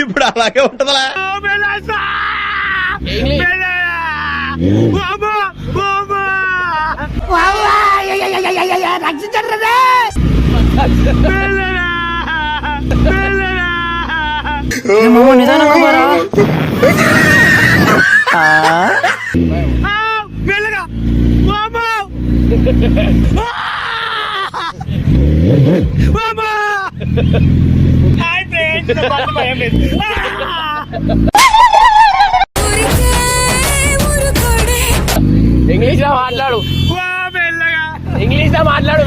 ఇప్పుడు అలాగే ఉంటదా? ఇంగ్లీష్ లో మాట్లాడు, ఇంగ్లీష్ లో మాట్లాడు.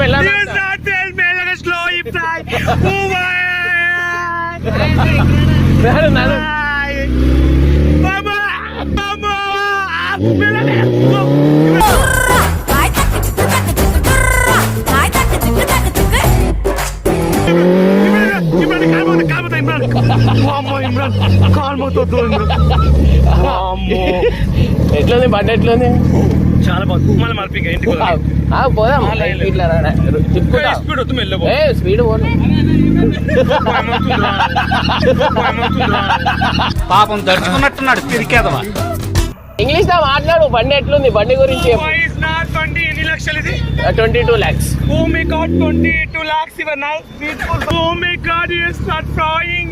ఎట్లుంది బండి, ఎట్లుంది? చాలా బాగుంది. మళ్ళీ మర్పి పోదాం. స్పీడ్ పాపం దడుచుకున్నట్టున్నాడు పిరికేదవా. ఇంగ్లీష్ లో మాట్లాడు. బండి ఎట్లుంది? బండి గురించి. బండి ఎన్ని లక్షలు ఇది? 22 lakhs. Oh my God, 22 lakhs. You are nice, beautiful. Oh my God, you start flying.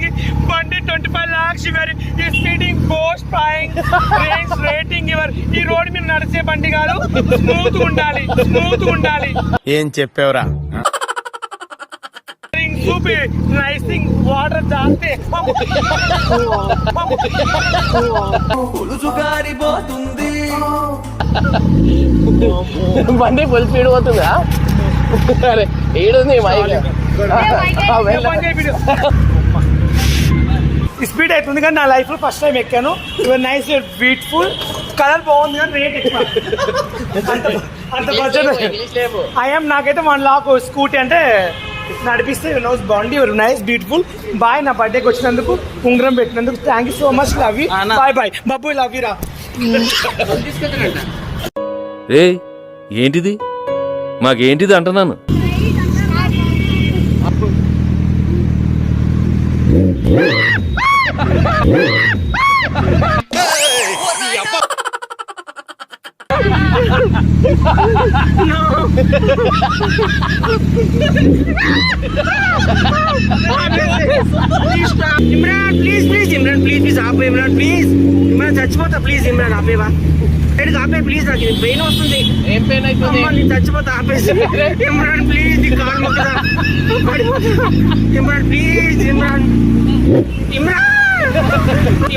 Bandi 25 lakhs. You are speeding, ghost flying. Range rating. You are. ఈ రోడ్ మీద నడిచే బండి కాదు. స్మూత్ ఉండాలి, స్మూత్ ఉండాలి. ఏం చెప్పావురా? సూపర్ నైసింగ్ వాటర్ జాస్తే గారిపోతుంది. బండి ఫుల్ స్పీడ్ పోతుందా? అరే ఏడుంది మైక్. స్పీడ్ అవుతుంది కానీ నా లైఫ్ లో ఫస్ట్ టైం ఎక్కాను. Your nice, your beautiful. Colour బాగుంది కానీ రేట్ ఎక్కువ. అంత బడ్జెట్ ఐఎమ్. నాకైతే 1 lakh స్కూటీ అంటే నడిపిస్తే నోస్ బాగుంది. Your nice, beautiful. బాయ్. నా బర్త్డేకి వచ్చినందుకు ఉంగరం పెట్టినందుకు thank you so much. Love you. Bye bye బాబు. లవ్ యూ రా. ఏంటిది? మాకేంటిది అంటున్నాను. Imran please please, Imran please please ఆపే. ఇమ్రాన్ ప్లీజ్, ఇమ్రాన్ చచ్చిపోతా. ప్లీజ్ ఇమ్రాన్ ఆపేవా? ఆపే ప్లీజ్. నాకు పెయిన్ వస్తుంది. ఏం పెయిన్ అవుతుంది? నేను చచ్చిపోతా. ఆపేసి ఇమ్రాన్ ప్లీజ్. నీ కాలు మొక్కదా పడిపోతా. ఇమ్రాన్ ప్లీజ్. ఇమ్రాన్ ఇమ్రాన్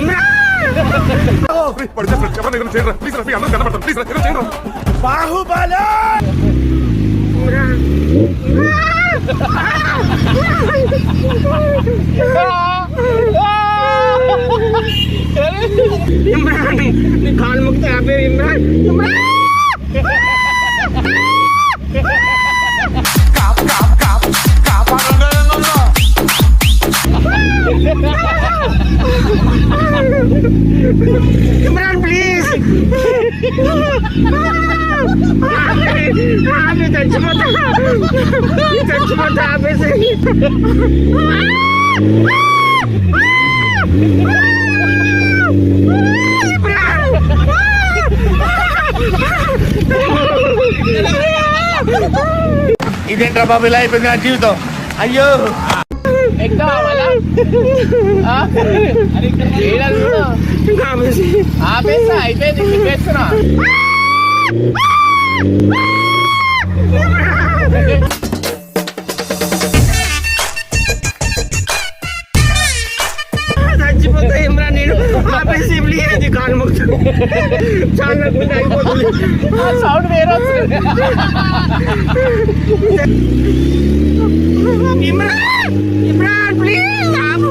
ఇమ్రాన్ బాహుబలి. ఇమ్రాన్ నీ కాలు మొక్కితే ఆపే. ఇమ్రాన్ ఇమ్రాన్ ప్లీజ్. చచ్చిపోతా, చచ్చిపోతా. ఆపేసి ఇదేంట్రా బాబు ఇలా అయిపోయింది నా జీవితం. అయ్యో ఆపేస్తా. అయిపోయింది. తిప్పేస్తున్నా. చచ్చిపోతా ఇమ్రాన్. నేను ఆపేసి ప్లీజ్. కాలు మొక్కు. చాలా అయిపోతుంది. సౌండ్ వేరే వస్తుంది. ఇమ్రాన్ ఇమ్రాన్ ప్లీజ్ ఆపు.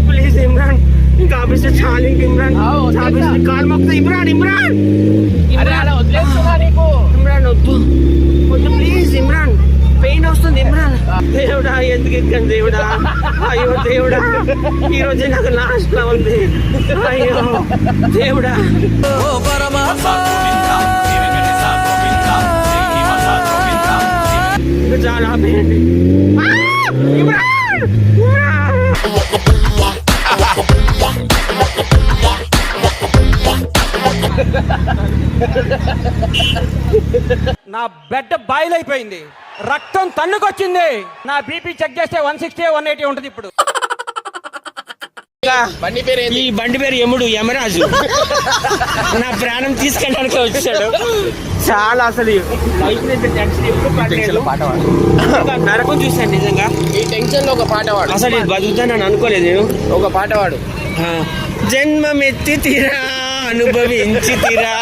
ప్లీజ్ ఇమ్రాన్. ఇంకా ఆపేస్తే చాలు. ఇంక ఇమ్రాన్ ఆపేసి కాలు మొక్కుతా. ఇమ్రాన్ ఇమ్రాన్ వదిలేస్తున్నా నీకు. ఇమ్రాన్ వద్దు వద్దు ప్లీజ్. ఇమ్రాన్ పెయిన్ వస్తుంది. ఇమ్రాన్ దేవుడా ఎందుకు ఎక్కాను దేవుడా. అయ్యో దేవుడా, ఈ రోజే నాకు లాస్ట్ లా ఉంది. అయ్యో దేవుడా. ఇంకా చాలా ఆపేయండి. నా బెడ్ బాయిల్ అయిపోయింది, రక్తం తన్నుకొచ్చింది. నా బీపీ చెక్ చేస్తే 160 180 ఉంటుంది ఇప్పుడు. బండి పేరు ఏంది? ఈ బండి పేరు యముడు, యమరాజు. నా ప్రాణం తీసుకెళ్ళడానికి వచ్చాడు. చాలా అసలు లైఫ్ నుంచి టెన్షన్ ఎప్పుడు పడలేదు. ఒక నరకం చూశాను నిజంగా. ఈ టెన్షన్ లో ఒక పాట పాడు. అసలు ఇది బతుకుతానని అనుకోలేదు నేను. ఒక పాట పాడు. జన్మమెత్తి తీరా అనుభవించి తీరా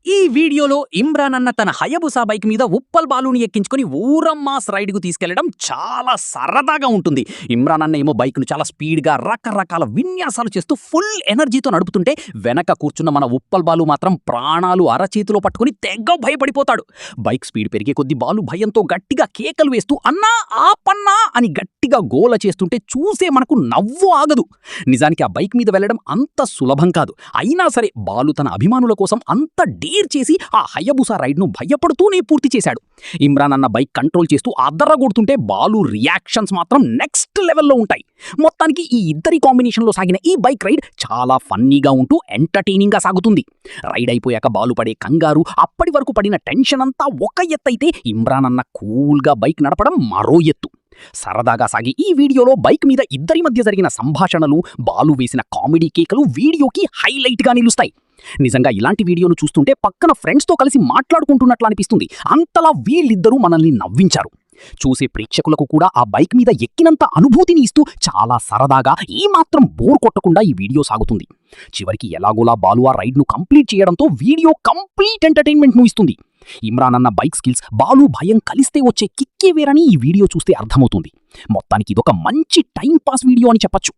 ఈ వీడియోలో ఇమ్రాన్ అన్న తన హయబుసా బైక్ మీద ఉప్పల్ బాలుని ఎక్కించుకుని ఊరమ్మాస్ రైడ్కు తీసుకెళ్లడం చాలా సరదాగా ఉంటుంది. ఇమ్రాన్ అన్న ఏమో బైక్ను చాలా స్పీడ్గా రకరకాల విన్యాసాలు చేస్తూ ఫుల్ ఎనర్జీతో నడుపుతుంటే వెనక కూర్చున్న మన ఉప్పల్ బాలు మాత్రం ప్రాణాలు అరచేతిలో పట్టుకుని తెగ భయపడిపోతాడు. బైక్ స్పీడ్ పెరిగే కొద్దీ బాలు భయంతో గట్టిగా కేకలు వేస్తూ అన్నా ఆపన్నా అని గట్టిగా గోల చేస్తుంటే చూసే మనకు నవ్వు ఆగదు. నిజానికి ఆ బైక్ మీద వెళ్లడం అంత సులభం కాదు. అయినా సరే బాలు తన అభిమానుల కోసం అంత డేర్ చేసి ఆ హయబుసా రైడ్ను భయపడుతూనే పూర్తి చేశాడు. ఇమ్రాన్ అన్న బైక్ కంట్రోల్ చేస్తూ అద్దరగొడుతుంటే బాలు రియాక్షన్స్ మాత్రం నెక్స్ట్ లెవెల్లో ఉంటాయి. మొత్తానికి ఈ ఇద్దరి కాంబినేషన్లో సాగిన ఈ బైక్ రైడ్ చాలా ఫన్నీగా ఉంటూ ఎంటర్టైనింగ్గా సాగుతుంది. రైడ్ అయిపోయాక బాలు పడే కంగారు, అప్పటి వరకు పడిన టెన్షన్ అంతా ఒక ఎత్తైతే ఇమ్రాన్ అన్న కూల్గా బైక్ నడపడం మరో ఎత్తు. సరదాగా సాగి ఈ వీడియోలో బైక్ మీద ఇద్దరి మధ్య జరిగిన సంభాషణలు, బాలు వేసిన కామెడీ కేకలు వీడియోకి హైలైట్గా నిలుస్తాయి. నిజంగా ఇలాంటి వీడియోను చూస్తుంటే పక్కన ఫ్రెండ్స్తో కలిసి మాట్లాడుకుంటున్నట్లు అనిపిస్తుంది. అంతలా వీళ్ళిద్దరూ మనల్ని నవ్వించారు. చూసే ప్రేక్షకులకు కూడా ఆ బైక్ మీద ఎక్కినంత అనుభూతిని ఇస్తూ చాలా సరదాగా ఏమాత్రం బోర్ కొట్టకుండా ఈ వీడియో సాగుతుంది. చివరికి ఎలాగోలా బాలు ఆ రైడ్ను కంప్లీట్ చేయడంతో వీడియో కంప్లీట్ ఎంటర్టైన్మెంట్ను ఇస్తుంది. ఇమ్రాన్ అన్న బైక్ స్కిల్స్, బాలు భయం కలిస్తే వచ్చే కిక్కే వేరని ఈ వీడియో చూస్తే అర్థమవుతుంది. మొత్తానికి ఇదొక మంచి టైం పాస్ వీడియో అని చెప్పచ్చు.